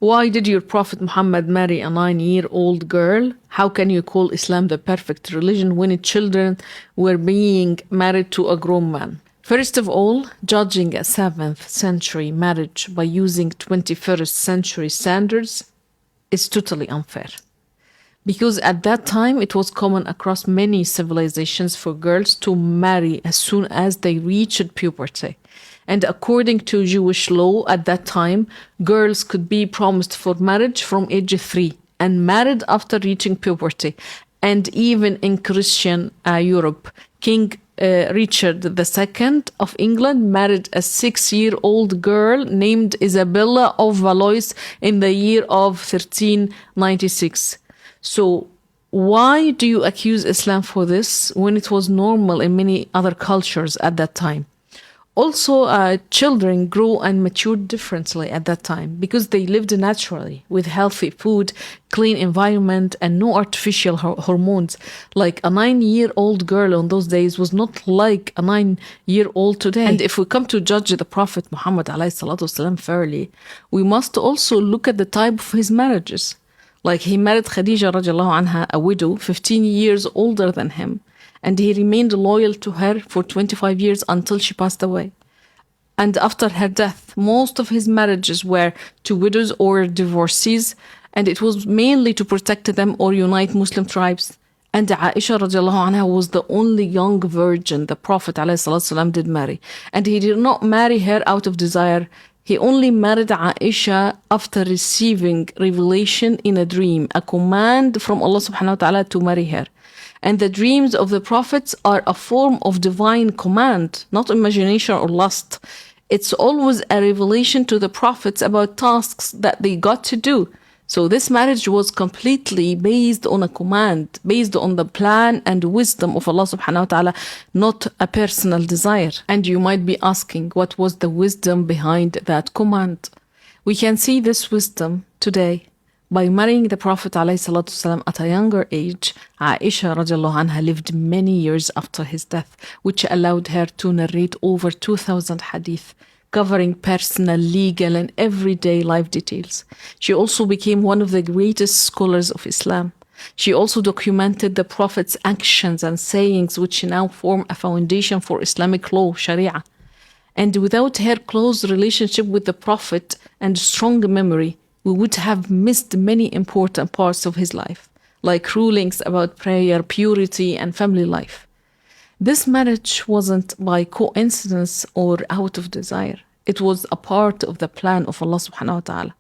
Why did your Prophet Muhammad marry a 9-year-old girl? How can you call Islam the perfect religion when children were being married to a grown man? First of all, judging a 7th century marriage by using 21st century standards is totally unfair. Because at that time, it was common across many civilizations for girls to marry as soon as they reached puberty. And according to Jewish law at that time, girls could be promised for marriage from age 3 and married after reaching puberty. And even in Christian Europe, King Richard II of England married a 6-year-old girl named Isabella of Valois in the year of 1396. So why do you accuse Islam for this when it was normal in many other cultures at that time? Also, children grew and matured differently at that time because they lived naturally with healthy food, clean environment, and no artificial hormones. Like a 9-year-old girl on those days was not like a 9-year-old today. And if we come to judge the Prophet Muhammad ﷺ fairly, we must also look at the type of his marriages. Like he married Khadija radiallahu anha, a widow, 15 years older than him. And he remained loyal to her for 25 years until she passed away. And after her death, most of his marriages were to widows or divorcees, and it was mainly to protect them or unite Muslim tribes. And Aisha radiallahu anha was the only young virgin the Prophet ﷺ did marry. And he did not marry her out of desire. He only married Aisha after receiving revelation in a dream, a command from Allah subhanahu wa ta'ala to marry her. And the dreams of the prophets are a form of divine command, not imagination or lust. It's always a revelation to the prophets about tasks that they got to do. So this marriage was completely based on a command, based on the plan and wisdom of Allah subhanahu wa ta'ala, not a personal desire. And you might be asking, what was the wisdom behind that command? We can see this wisdom today by marrying the Prophet ﷺ at a younger age. Aisha radiallahu anha lived many years after his death, which allowed her to narrate over 2,000 hadith, covering personal, legal, and everyday life details. She also became one of the greatest scholars of Islam. She also documented the Prophet's actions and sayings, which now form a foundation for Islamic law, Sharia. And without her close relationship with the Prophet and strong memory, we would have missed many important parts of his life, like rulings about prayer, purity, and family life. This marriage wasn't by coincidence or out of desire. It was a part of the plan of Allah subhanahu wa ta'ala.